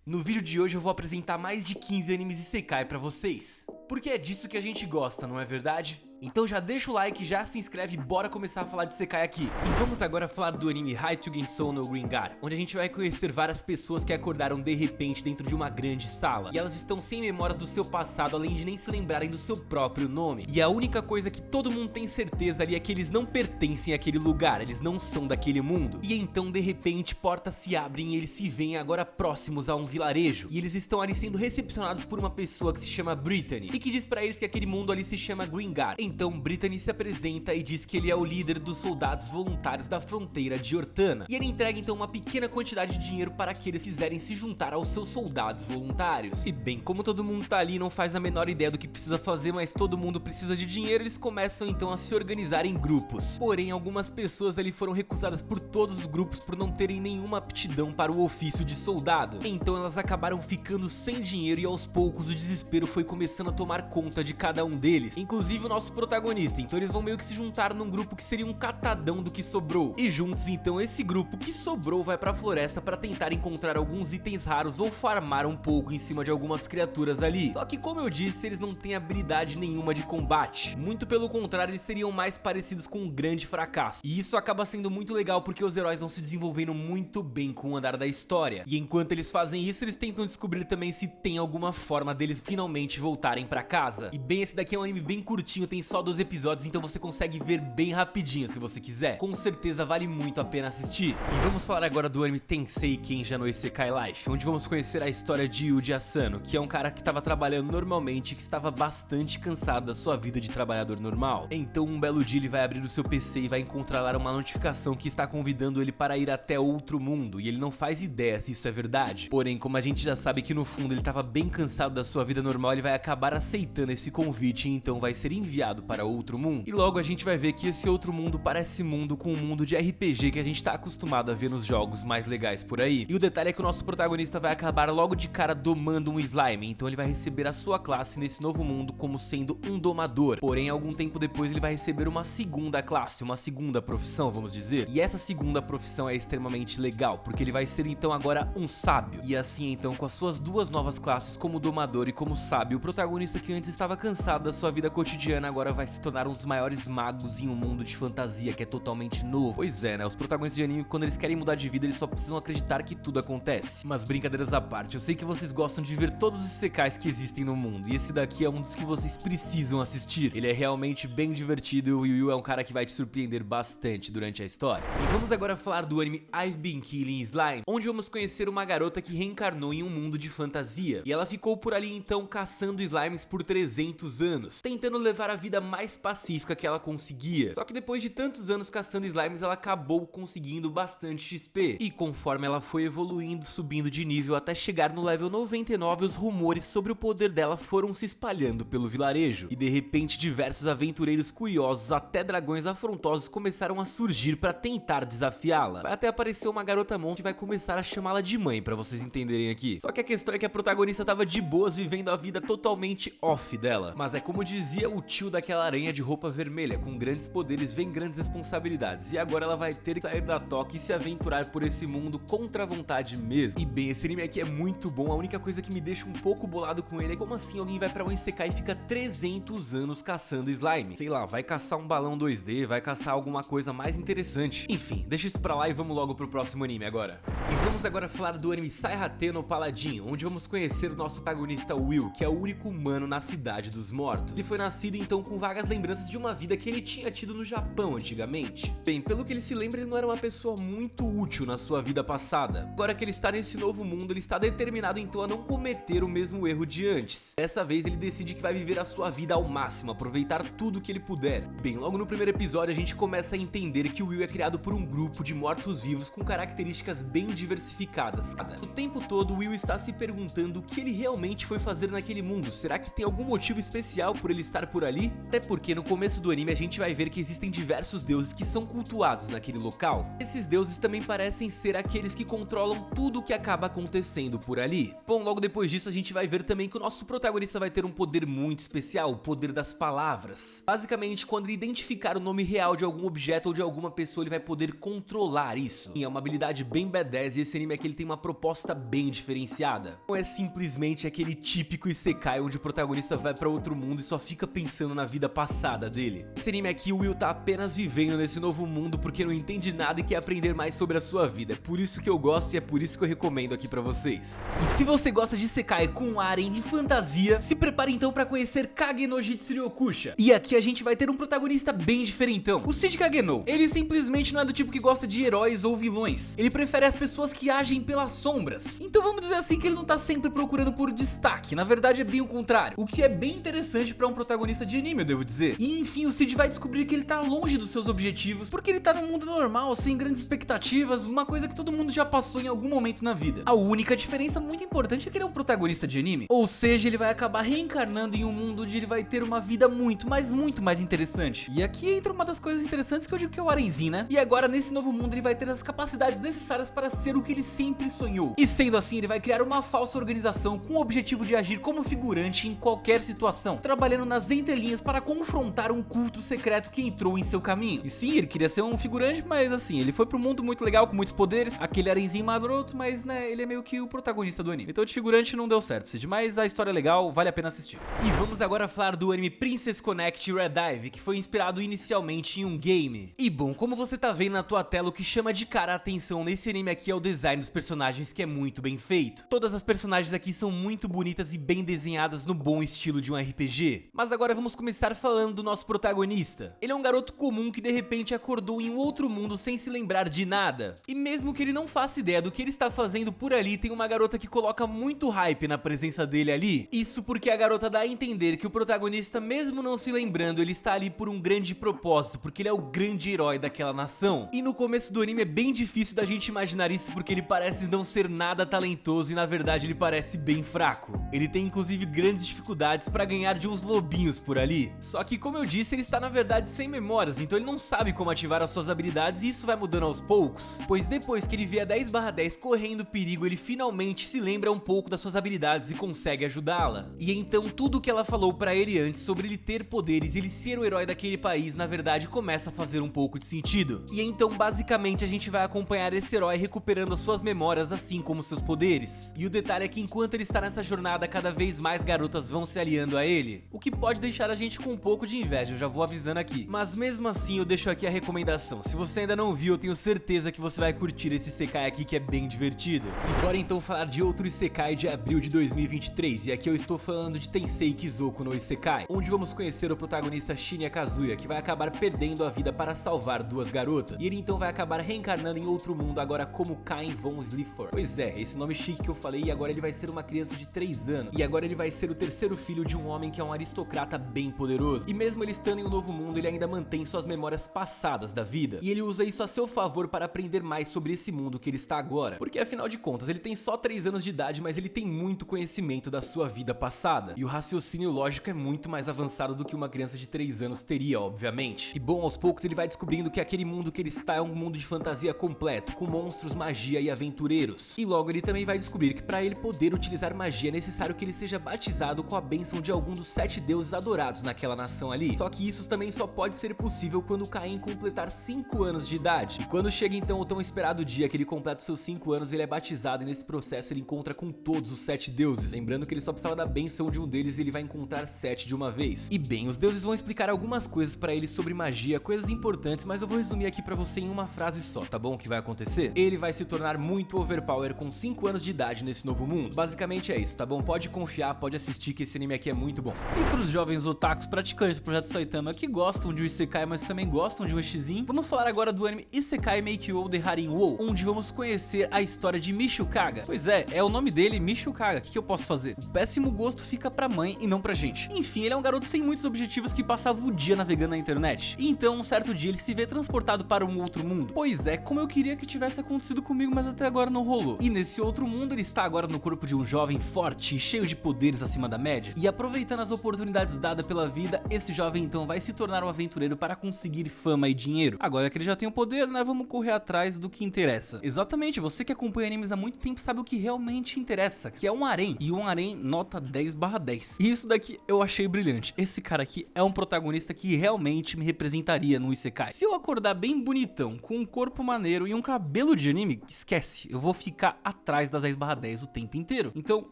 No vídeo de hoje eu vou apresentar mais de 15 animes Isekai pra vocês. Porque é disso que a gente gosta, não é verdade? Então já deixa o like, já se inscreve e bora começar a falar de Isekai aqui. E vamos agora falar do anime Haitsugen Sou no Gringar, onde a gente vai conhecer várias pessoas que acordaram de repente dentro de uma grande sala. E elas estão sem memórias do seu passado, além de nem se lembrarem do seu próprio nome. E a única coisa que todo mundo tem certeza ali é que eles não pertencem àquele lugar, eles não são daquele mundo. E então de repente portas se abrem e eles se veem agora próximos a um vilarejo. E eles estão ali sendo recepcionados por uma pessoa que se chama Brittany, e que diz pra eles que aquele mundo ali se chama Gringar. Então Brittany se apresenta e diz que ele é o líder dos soldados voluntários da fronteira de Ortana. E ele entrega então uma pequena quantidade de dinheiro para aqueles que quiserem se juntar aos seus soldados voluntários. E bem, como todo mundo tá ali, não faz a menor ideia do que precisa fazer, mas todo mundo precisa de dinheiro, eles começam então a se organizar em grupos. Porém, algumas pessoas ali foram recusadas por todos os grupos por não terem nenhuma aptidão para o ofício de soldado. Então elas acabaram ficando sem dinheiro e aos poucos o desespero foi começando a tomar conta de cada um deles, inclusive o nosso protagonista. Então eles vão meio que se juntar num grupo que seria um catadão do que sobrou. E juntos então esse grupo que sobrou vai pra floresta para tentar encontrar alguns itens raros ou farmar um pouco em cima de algumas criaturas ali. Só que como eu disse, eles não têm habilidade nenhuma de combate. Muito pelo contrário, eles seriam mais parecidos com um grande fracasso. E isso acaba sendo muito legal porque os heróis vão se desenvolvendo muito bem com o andar da história. E enquanto eles fazem isso, eles tentam descobrir também se tem alguma forma deles finalmente voltarem pra casa. E bem, esse daqui é um anime bem curtinho, tem só 12 episódios, então você consegue ver bem rapidinho se você quiser. Com certeza vale muito a pena assistir. E vamos falar agora do anime Tensei Kenja no Isekai Life, onde vamos conhecer a história de Yuji Asano, que é um cara que estava trabalhando normalmente e que estava bastante cansado da sua vida de trabalhador normal. Então um belo dia ele vai abrir o seu PC e vai encontrar lá uma notificação que está convidando ele para ir até outro mundo, e ele não faz ideia se isso é verdade. Porém, como a gente já sabe que no fundo ele estava bem cansado da sua vida normal, ele vai acabar aceitando esse convite e então vai ser enviado para outro mundo. E logo a gente vai ver que esse outro mundo parece mundo com um mundo de RPG que a gente tá acostumado a ver nos jogos mais legais por aí. E o detalhe é que o nosso protagonista vai acabar logo de cara domando um slime, então ele vai receber a sua classe nesse novo mundo como sendo um domador. Porém, algum tempo depois ele vai receber uma segunda classe, uma segunda profissão, vamos dizer. E essa segunda profissão é extremamente legal, porque ele vai ser então agora um sábio. E assim então, com as suas duas novas classes como domador e como sábio, o protagonista que antes estava cansado da sua vida cotidiana agora vai se tornar um dos maiores magos em um mundo de fantasia que é totalmente novo. Pois é, né? Os protagonistas de anime, quando eles querem mudar de vida, eles só precisam acreditar que tudo acontece. Mas brincadeiras à parte, eu sei que vocês gostam de ver todos os isekais que existem no mundo, e esse daqui é um dos que vocês precisam assistir. Ele é realmente bem divertido e o Yu é um cara que vai te surpreender bastante durante a história. E vamos agora falar do anime I've Been Killing Slime, onde vamos conhecer uma garota que reencarnou em um mundo de fantasia. E ela ficou por ali então caçando slimes por 300 anos, tentando levar a vida mais pacífica que ela conseguia. Só que depois de tantos anos caçando slimes, ela acabou conseguindo bastante XP. E conforme ela foi evoluindo, subindo de nível até chegar no level 99, os rumores sobre o poder dela foram se espalhando pelo vilarejo. E de repente diversos aventureiros curiosos, até dragões afrontosos, começaram a surgir para tentar desafiá-la. Vai até aparecer uma garota monstro que vai começar a chamá-la de mãe, pra vocês entenderem aqui. Só que a questão é que a protagonista tava de boas vivendo a vida totalmente off dela. Mas é como dizia o tio daquela aranha de roupa vermelha: com grandes poderes vem grandes responsabilidades. E agora ela vai ter que sair da toca e se aventurar por esse mundo contra a vontade mesmo. E bem, esse anime aqui é muito bom. A única coisa que me deixa um pouco bolado com ele é como assim alguém vai pra um Isekai e fica 300 anos caçando slime. Sei lá, vai caçar um balão 2D, vai caçar alguma coisa mais interessante. Enfim, deixa isso pra lá e vamos logo pro próximo anime agora. E vamos agora falar do anime Saihatê no Paladin, onde vamos conhecer o nosso protagonista Will, que é o único humano na cidade dos mortos. Ele foi nascido então com vagas lembranças de uma vida que ele tinha tido no Japão antigamente. Bem, pelo que ele se lembra, ele não era uma pessoa muito útil na sua vida passada. Agora que ele está nesse novo mundo, ele está determinado então a não cometer o mesmo erro de antes. Dessa vez ele decide que vai viver a sua vida ao máximo, aproveitar tudo que ele puder. Bem, logo no primeiro episódio a gente começa a entender que o Will é criado por um grupo de mortos-vivos com características bem diversificadas. O tempo todo o Will está se perguntando o que ele realmente foi fazer naquele mundo. Será que tem algum motivo especial por ele estar por ali? Até porque no começo do anime a gente vai ver que existem diversos deuses que são cultuados naquele local. Esses deuses também parecem ser aqueles que controlam tudo o que acaba acontecendo por ali. Bom, logo depois disso a gente vai ver também que o nosso protagonista vai ter um poder muito especial, o poder das palavras. Basicamente, quando ele identificar o nome real de algum objeto ou de alguma pessoa, ele vai poder controlar isso. E é uma habilidade bem badass e esse anime aqui ele tem uma proposta bem diferenciada. Não é simplesmente aquele típico isekai onde o protagonista vai pra outro mundo e só fica pensando na vida passada dele. Esse anime aqui, o Will tá apenas vivendo nesse novo mundo porque não entende nada e quer aprender mais sobre a sua vida. É por isso que eu gosto e é por isso que eu recomendo aqui pra vocês. E se você gosta de isekai com harem e fantasia, se prepare então pra conhecer Kage no Jitsuri Okusha. E aqui a gente vai ter um protagonista bem diferentão, o Cid Kageno. Ele simplesmente não é do tipo que gosta de heróis ou vilões. Ele prefere as pessoas que agem pelas sombras. Então vamos dizer assim que ele não tá sempre procurando por destaque. Na verdade é bem o contrário. O que é bem interessante pra um protagonista de anime, eu devo dizer. E enfim, o Cid vai descobrir que ele tá longe dos seus objetivos, porque ele tá num mundo normal, sem grandes expectativas, uma coisa que todo mundo já passou em algum momento na vida. A única diferença muito importante é que ele é um protagonista de anime. Ou seja, ele vai acabar reencarnando em um mundo onde ele vai ter uma vida muito, mas muito mais interessante. E aqui entra uma das coisas interessantes que eu digo que é o harenzinho, né? E agora nesse novo mundo ele vai ter as capacidades necessárias para ser o que ele sempre sonhou. E sendo assim, ele vai criar uma falsa organização com o objetivo de agir como figurante em qualquer situação, trabalhando nas entrelinhas para confrontar um culto secreto que entrou em seu caminho. E sim, ele queria ser um figurante, mas assim, ele foi pro mundo muito legal, com muitos poderes, aquele harenzinho madroto, mas né, ele é meio que o protagonista do anime. Então de figurante não deu certo, Cid, mas a história é legal, vale a pena assistir. E vamos agora falar do anime Princess Connect Red Dive, que foi inspirado inicialmente em um game. E bom, como você tá vendo na tua tela, o que chama de cara a atenção nesse anime aqui é o design dos personagens, que é muito bem feito. Todas as personagens aqui são muito bonitas e bem desenhadas no bom estilo de um RPG. Mas agora vamos começar falando do nosso protagonista. Ele é um garoto comum que de repente acordou em um outro mundo sem se lembrar de nada. E mesmo que ele não faça ideia do que ele está fazendo por ali, tem uma garota que coloca muito hype na presença dele ali. Isso porque a garota dá a entender que o protagonista, mesmo não se lembrando, ele está ali por um grande propósito, porque ele é o grande herói daquela nação. E no começo do anime é bem difícil da gente imaginar isso, porque ele parece não ser nada talentoso e na verdade ele parece bem fraco. Ele tem inclusive grandes dificuldades para ganhar de uns lobinhos por ali. Só que como eu disse, ele está na verdade sem memórias, então ele não sabe como ativar as suas habilidades e isso vai mudando aos poucos. Pois depois que ele vê a 10/10 correndo perigo, ele finalmente se lembra um pouco das suas habilidades e consegue ajudá-la. E então tudo que ela falou pra ele antes sobre ele ter poderes e ele ser o herói daquele país, na verdade começa a fazer um pouco de sentido. E então basicamente a gente vai acompanhar esse herói recuperando as suas memórias assim como seus poderes. E o detalhe é que enquanto ele está nessa jornada, cada vez mais garotas vão se aliando a ele, o que pode deixar a gente com um pouco de inveja, eu já vou avisando aqui. Mas mesmo assim eu deixo aqui a recomendação, se você ainda não viu, eu tenho certeza que você vai curtir esse isekai aqui que é bem divertido. E bora então falar de outro isekai de abril de 2023, e aqui eu estou falando de Tensei Kizoku no Isekai, onde vamos conhecer o protagonista Shinya Kazuya, que vai acabar perdendo a vida para salvar duas garotas, e ele então vai acabar reencarnando em outro mundo agora como Cain von Slifer. Pois é, esse nome chique que eu falei, e agora ele vai ser uma criança de 3 anos, e agora ele vai ser o terceiro filho de um homem que é um aristocrata bem poderoso, e mesmo ele estando em um novo mundo, ele ainda mantém suas memórias passadas da vida, e ele usa isso a seu favor para aprender mais sobre esse mundo que ele está agora, porque afinal de contas, ele tem só 3 anos de idade, mas ele tem muito conhecimento da sua vida passada, e o raciocínio lógico é muito mais avançado do que uma criança de 3 anos teria, obviamente. E bom, aos poucos ele vai descobrindo que aquele mundo que ele está é um mundo de fantasia completo, com monstros, magia e aventureiros. E logo ele também vai descobrir que para ele poder utilizar magia é necessário que ele seja batizado com a bênção de algum dos 7 deuses adorados naquela nação ali. Só que isso também só pode ser possível quando Caim completar 5 anos de idade. E quando chega então o tão esperado dia que ele completa seus 5 anos, ele é batizado e nesse processo ele encontra com todos os 7 deuses. Lembrando que ele só precisava da bênção de um deles e ele vai encontrar 7 de uma vez. E bem, os deuses vão explicar algumas coisas pra ele sobre magia, coisas importantes, mas eu vou resumir aqui pra você em uma frase só, tá bom? O que vai acontecer? Ele vai se tornar muito overpower com 5 anos de idade nesse novo mundo. Basicamente é isso, tá bom? Pode confiar, pode assistir que esse anime aqui é muito bom. E pros jovens otakus praticantes do Projeto Saitama que gostam de um isekai, mas também gostam de um xizinho, vamos falar agora do anime Isekai Meikyo de Harinwou, onde vamos conhecer a história de Michio Kaga. Pois é o nome dele, Michio Kaga. O que eu posso fazer? O péssimo gosto fica pra mãe e não pra gente. Enfim, ele é um garoto sem muitos objetivos que passava o dia navegando na internet. E então, um certo dia, ele se vê transportado para um outro mundo. Pois é, como eu queria que tivesse acontecido comigo, mas até agora não rolou. E nesse outro mundo, ele está agora no corpo de um jovem forte e cheio de poderes acima da média. E aproveitando as oportunidades dadas pela vida, esse jovem então vai se tornar um aventureiro para conseguir fama e dinheiro. Agora que ele já tem o poder, né, vamos correr atrás do que interessa. Exatamente, você que acompanha animes há muito tempo sabe o que realmente interessa, que é um harém. E um harém nota 10/10. E isso daqui eu achei brilhante. Esse cara aqui é um protagonista que realmente me representaria no Isekai. Se eu acordar bem bonitão, com um corpo maneiro e um cabelo de anime, esquece, eu vou ficar atrás das 10/10 o tempo inteiro. Então,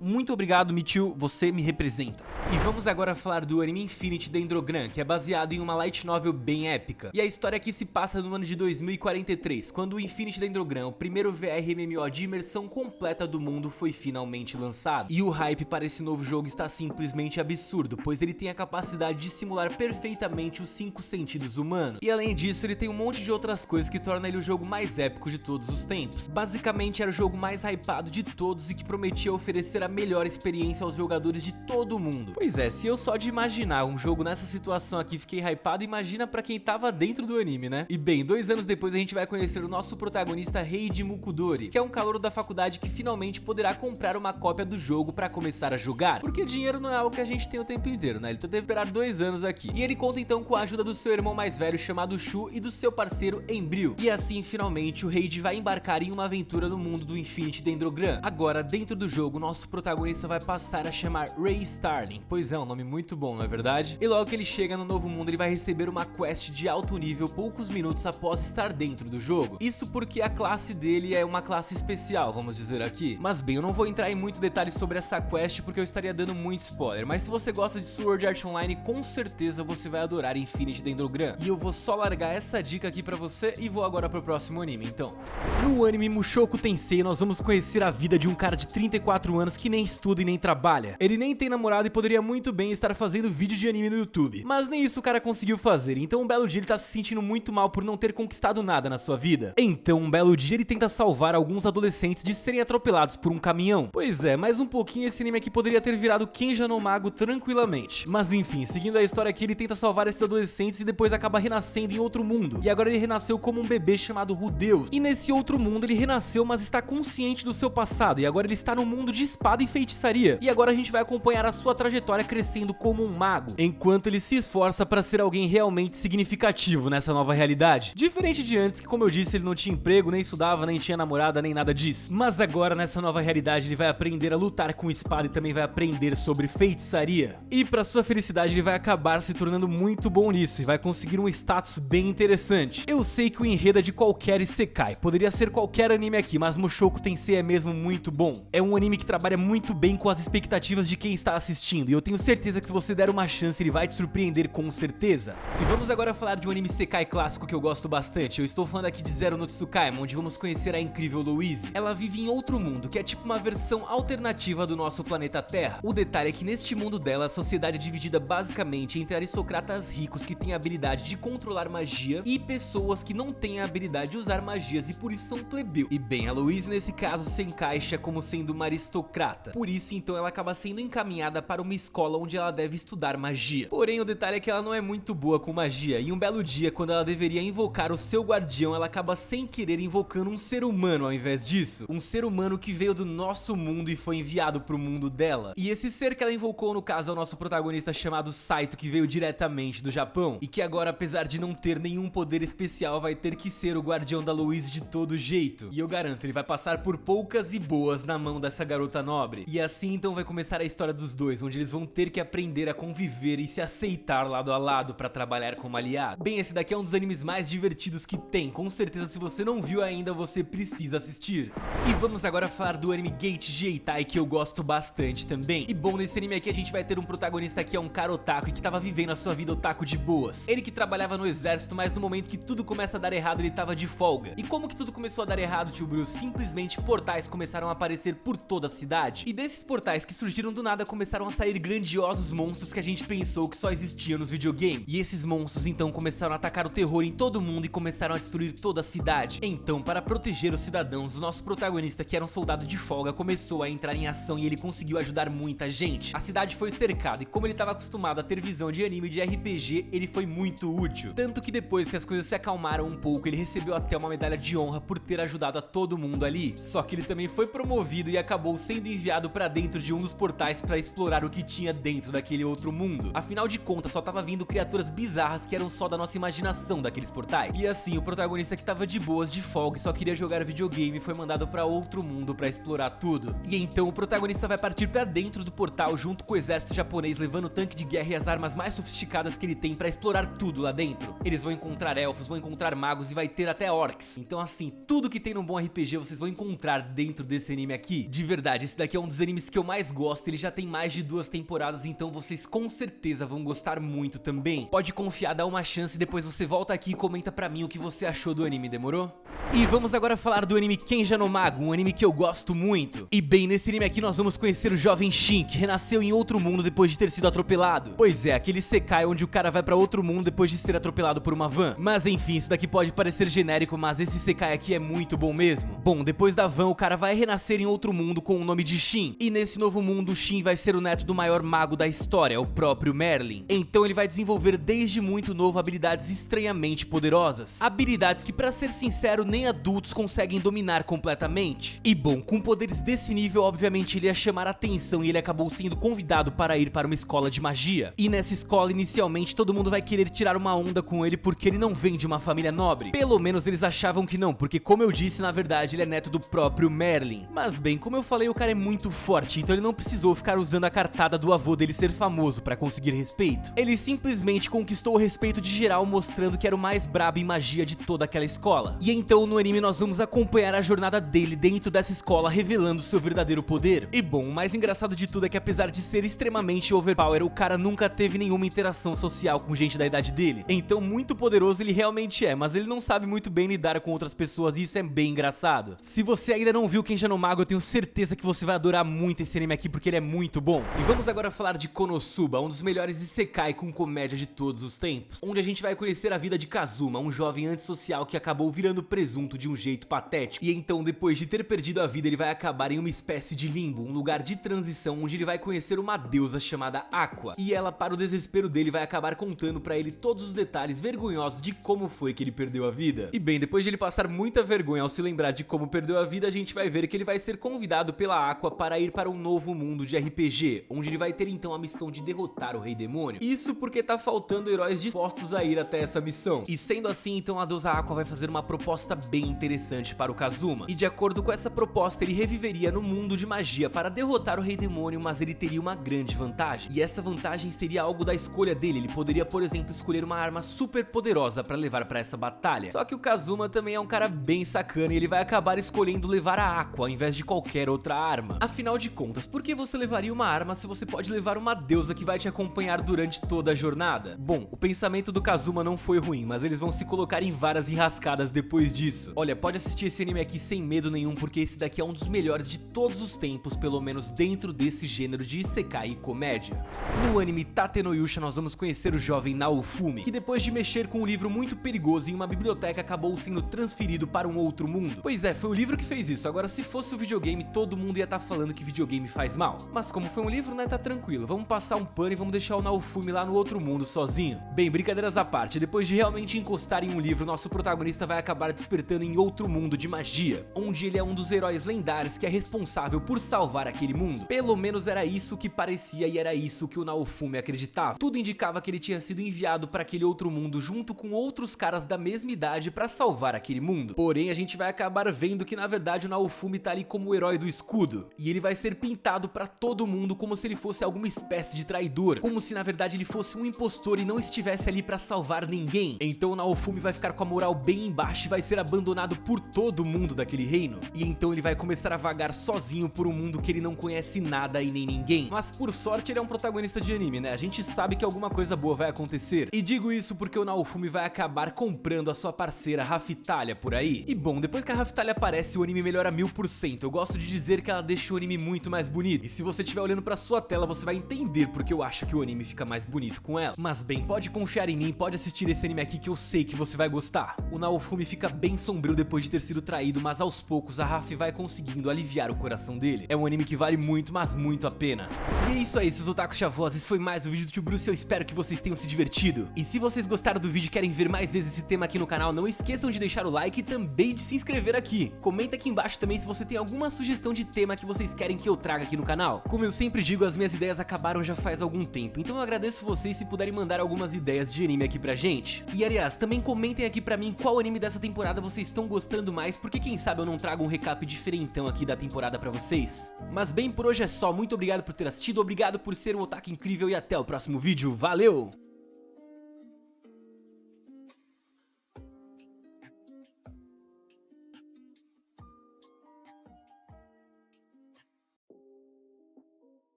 muito obrigado, Michiu, você me representa. E vamos agora falar do anime Infinity Dendrogram, que é baseado em uma light novel bem épica. E a história aqui se passa no ano de 2043, quando o Infinity Dendrogram, o primeiro VR MMO de imersão completa do mundo, foi finalmente lançado. E o hype para esse novo jogo está simplesmente absurdo, pois ele tem a capacidade de simular perfeitamente os 5 sentidos humanos. E além disso, ele tem um monte de outras coisas que tornam ele o jogo mais épico de todos os tempos. Basicamente era o jogo mais hypado de todos e que prometia oferecer a melhor experiência aos jogadores de todo o mundo. Pois é, se eu só de imaginar um jogo nessa situação aqui fiquei hypado, imagina pra quem tava dentro do anime, né? E bem, 2 anos depois a gente vai conhecer o nosso protagonista Reiji Mukudori, que é um calouro da faculdade que finalmente poderá comprar uma cópia do jogo pra começar a jogar, porque dinheiro não é algo que a gente tem o tempo inteiro, né? Ele teve que esperar 2 anos aqui. E ele conta então com a ajuda do seu irmão mais velho chamado Shu e do seu parceiro Embryo. E assim, finalmente, o Reiji vai embarcar em uma aventura no mundo do Infinity Dendrogram. Agora, dentro do jogo, nosso protagonista vai passar a chamar Ray Starling, pois é um nome muito bom, não é verdade? E logo que ele chega no novo mundo, ele vai receber uma quest de alto nível poucos minutos após estar dentro do jogo. Isso porque a classe dele é uma classe especial, vamos dizer aqui. Mas bem, eu não vou entrar em muito detalhes sobre essa quest porque eu estaria dando muito spoiler, mas se você gosta de Sword Art Online, com certeza você vai adorar Infinity Dendrogram. E eu vou só largar essa dica aqui pra você e vou agora pro próximo anime, então. No anime Mushoku Tensei, nós vamos conhecer a vida de um cara de 34 anos que nem estuda e nem trabalha. Ele nem tem namorado e poderia muito bem estar fazendo vídeo de anime no YouTube, mas nem isso o cara conseguiu fazer. Então um belo dia ele tá se sentindo muito mal por não ter conquistado nada na sua vida. Então um belo dia ele tenta salvar alguns adolescentes de serem atropelados por um caminhão. Pois é, mais um pouquinho esse anime aqui poderia ter virado Kenja no Mago tranquilamente. Mas enfim, seguindo a história aqui, ele tenta salvar esses adolescentes e depois acaba renascendo em outro mundo. E agora ele renasceu como um bebê chamado Rudeus. E nesse outro mundo ele renasceu, mas está consciente do seu passado. E agora ele está no mundo de espada e feitiçaria. E agora a gente vai acompanhar a sua trajetória crescendo como um mago, enquanto ele se esforça para ser alguém realmente significativo nessa nova realidade. Diferente de antes, que como eu disse, ele não tinha emprego, nem estudava, nem tinha namorada, nem nada disso. Mas agora nessa nova realidade ele vai aprender a lutar com espada e também vai aprender sobre feitiçaria. E para sua felicidade ele vai acabar se tornando muito bom nisso e vai conseguir um status bem interessante. Eu sei que o enredo é de qualquer isekai, poderia ser qualquer anime aqui, mas Mushoku Tensei é mesmo muito bom. É um anime que trabalha muito bem com as expectativas de quem está assistindo, e eu tenho certeza que se você der uma chance ele vai te surpreender com certeza. E vamos agora falar de um anime isekai clássico que eu gosto bastante. Eu estou falando aqui de Zero no Tsukaima, onde vamos conhecer a incrível Louise. Ela vive em outro mundo, que é tipo uma versão alternativa do nosso planeta Terra. O detalhe é que neste mundo dela, a sociedade é dividida basicamente entre aristocratas ricos que têm a habilidade de controlar magia e pessoas que não têm a habilidade de usar magias e por isso são plebeu. E bem, a Louise nesse caso se encaixa como sendo uma aristocrata. Por isso então ela acaba sendo encaminhada para uma escola onde ela deve estudar magia. Porém o detalhe é que ela não é muito boa com magia e um belo dia, quando ela deveria invocar o seu guardião, ela acaba sem querer invocando um ser humano ao invés disso. Um ser humano que veio do nosso mundo e foi enviado pro mundo dela. E esse ser que ela invocou no caso é o nosso protagonista chamado Saito, que veio diretamente do Japão e que agora, apesar de não ter nenhum poder especial, vai ter que ser o guardião da Louise de todo jeito. E eu garanto, ele vai passar por poucas e boas na mão dessa garota nobre. E assim então vai começar a história dos dois, onde eles vão ter que aprender a conviver e se aceitar lado a lado pra trabalhar como aliado. Bem, esse daqui é um dos animes mais divertidos que tem, com certeza se você não viu ainda, você precisa assistir. E vamos agora falar do anime Gate Jeitai, que eu gosto bastante também. E bom, nesse anime aqui a gente vai ter um protagonista que é um cara otaku e que tava vivendo a sua vida otaku de boas. Ele que trabalhava no exército, mas no momento que tudo começa a dar errado, ele tava de folga. E como que tudo começou a dar errado, tio Bruce? Simplesmente portais começaram a aparecer por toda a cidade. E desses portais que surgiram do nada, começaram a sair grandiosos monstros que a gente pensou que só existiam nos videogames. E esses monstros então começaram a atacar o terror em todo mundo e começaram a destruir toda a cidade. Então, para proteger os cidadãos, o nosso protagonista, que era um soldado de folga, começou a entrar em ação e ele conseguiu ajudar muita gente. A cidade foi cercada e como ele estava acostumado a ter visão de anime de RPG, ele foi muito útil. Tanto que depois que as coisas se acalmaram um pouco, ele recebeu até uma medalha de honra por ter ajudado a todo mundo ali. Só que ele também foi promovido e acabou sendo enviado para dentro de um dos portais para explorar o que tinha dentro daquele outro mundo. tudo. Afinal de contas, só tava vindo criaturas bizarras que eram só da nossa imaginação daqueles portais. E assim, o protagonista que tava de boas, de folga e só queria jogar videogame foi mandado pra outro mundo pra explorar tudo. E então o protagonista vai partir pra dentro do portal junto com o exército japonês, levando o tanque de guerra e as armas mais sofisticadas que ele tem pra explorar tudo lá dentro. Eles vão encontrar elfos, vão encontrar magos e vai ter até orcs. Então assim, tudo que tem num bom RPG vocês vão encontrar dentro desse anime aqui. De verdade, esse daqui é um dos animes que eu mais gosto, ele já tem mais de 2 temporadas, então vocês com certeza vão gostar muito também. Pode confiar, dá uma chance e depois você volta aqui e comenta pra mim o que você achou do anime, demorou? E vamos agora falar do anime Kenja no Mago, um anime que eu gosto muito. E bem, nesse anime aqui nós vamos conhecer o jovem Shin, que renasceu em outro mundo depois de ter sido atropelado. Pois é, aquele Sekai onde o cara vai pra outro mundo depois de ser atropelado por uma van. Mas enfim, isso daqui pode parecer genérico, mas esse Sekai aqui é muito bom mesmo. Bom, depois da van, o cara vai renascer em outro mundo com o nome de Shin. E nesse novo mundo, o Shin vai ser o neto do maior mago da história, o próprio Merlin. Então ele vai desenvolver desde muito novo habilidades estranhamente poderosas. Habilidades que, pra ser sincero, nem adultos conseguem dominar completamente. E bom, com poderes desse nível, obviamente ele ia chamar a atenção e ele acabou sendo convidado para ir para uma escola de magia. E nessa escola, inicialmente, todo mundo vai querer tirar uma onda com ele porque ele não vem de uma família nobre. Pelo menos eles achavam que não, porque como eu disse, na verdade ele é neto do próprio Merlin. Mas bem, como eu falei, o cara é muito forte, então ele não precisou ficar usando a cartada do avô dele ser famoso para conseguir respeito. Ele simplesmente conquistou o respeito de geral, mostrando que era o mais brabo em magia de toda aquela escola. E então no anime nós vamos acompanhar a jornada dele dentro dessa escola, revelando seu verdadeiro poder. E bom, o mais engraçado de tudo é que apesar de ser extremamente overpower, o cara nunca teve nenhuma interação social com gente da idade dele. Então muito poderoso ele realmente é, mas ele não sabe muito bem lidar com outras pessoas e isso é bem engraçado. Se você ainda não viu Kenja no Mago, eu tenho certeza que você vai adorar muito esse anime aqui porque ele é muito bom. E vamos agora falar de Konosuba, um dos melhores isekai com comédia de todos os tempos, onde a gente vai conhecer a vida de Kazuma, um jovem antissocial que acabou virando presunto de um jeito patético. E então, depois de ter perdido a vida, ele vai acabar em uma espécie de limbo, um lugar de transição onde ele vai conhecer uma deusa chamada Aqua. E ela, para o desespero dele, vai acabar contando pra ele todos os detalhes vergonhosos de como foi que ele perdeu a vida. E bem, depois de ele passar muita vergonha ao se lembrar de como perdeu a vida, a gente vai ver que ele vai ser convidado pela Aqua para ir para um novo mundo de RPG, onde ele vai ter então a missão de derrotar o Rei Demônio. Isso porque tá faltando heróis dispostos a ir até essa missão. E sendo assim, então a deusa Aqua vai fazer uma proposta bem interessante para o Kazuma. E de acordo com essa proposta, ele reviveria no mundo de magia para derrotar o Rei Demônio, mas ele teria uma grande vantagem. E essa vantagem seria algo da escolha dele. Ele poderia, por exemplo, escolher uma arma super poderosa para levar para essa batalha. Só que o Kazuma também é um cara bem sacana e ele vai acabar escolhendo levar a Aqua ao invés de qualquer outra arma. Afinal de contas, por que você levaria uma arma se você pode levar uma deusa que vai te acompanhar durante toda a jornada? Bom, o pensamento do Kazuma não foi ruim, mas eles vão se colocar em várias enrascadas depois disso. Olha, pode assistir esse anime aqui sem medo nenhum, porque esse daqui é um dos melhores de todos os tempos, pelo menos dentro desse gênero de isekai e comédia. No anime Tate no Yusha nós vamos conhecer o jovem Naofumi, que depois de mexer com um livro muito perigoso em uma biblioteca acabou sendo transferido para um outro mundo. Pois é, foi o livro que fez isso. Agora se fosse o videogame, todo mundo ia estar falando que videogame faz mal. Mas como foi um livro, né, tá tranquilo. Vamos passar um pano e vamos deixar o Naofumi lá no outro mundo sozinho. Bem, brincadeiras à parte, depois de realmente encostar em um livro, nosso protagonista vai acabar despertando em outro mundo de magia, onde ele é um dos heróis lendários que é responsável por salvar aquele mundo. Pelo menos era isso que parecia e era isso que o Naofumi acreditava. Tudo indicava que ele tinha sido enviado para aquele outro mundo junto com outros caras da mesma idade para salvar aquele mundo. Porém, a gente vai acabar vendo que na verdade o Naofumi tá ali como o herói do escudo, e ele vai ser pintado para todo mundo como se ele fosse alguma espécie de traidor, como se na verdade ele fosse um impostor e não estivesse ali para salvar ninguém. Então o Naofumi vai ficar com a moral bem embaixo e vai ser abandonado por todo mundo daquele reino. E então ele vai começar a vagar sozinho por um mundo que ele não conhece nada e nem ninguém. Mas por sorte ele é um protagonista de anime, né? A gente sabe que alguma coisa boa vai acontecer. E digo isso porque o Naofumi vai acabar comprando a sua parceira Raftalia por aí. E bom, depois que a Raftalia aparece, o anime melhora 1000%. Eu gosto de dizer que ela deixa o anime muito mais bonito. E se você estiver olhando pra sua tela, você vai entender porque eu acho que o anime fica mais bonito com ela. Mas bem, pode confiar em mim, pode assistir esse anime aqui que eu sei que você vai gostar. O Naofumi fica bem sombrio depois de ter sido traído, mas aos poucos a Raf vai conseguindo aliviar o coração dele. É um anime que vale muito, mas muito a pena. E é isso aí, seus otakus chavosos, esse foi mais um vídeo do Tio Bruce, eu espero que vocês tenham se divertido. E se vocês gostaram do vídeo e querem ver mais vezes esse tema aqui no canal, não esqueçam de deixar o like e também de se inscrever aqui. Comenta aqui embaixo também se você tem alguma sugestão de tema que vocês querem que eu traga aqui no canal. Como eu sempre digo, as minhas ideias acabaram já faz algum tempo. tempo, então eu agradeço vocês se puderem mandar algumas ideias de anime aqui pra gente. E aliás, também comentem aqui pra mim qual anime dessa temporada vocês estão gostando mais, porque quem sabe eu não trago um recap diferentão aqui da temporada pra vocês. Mas bem, por hoje é só, muito obrigado por ter assistido, obrigado por ser um otaku incrível e até o próximo vídeo, valeu!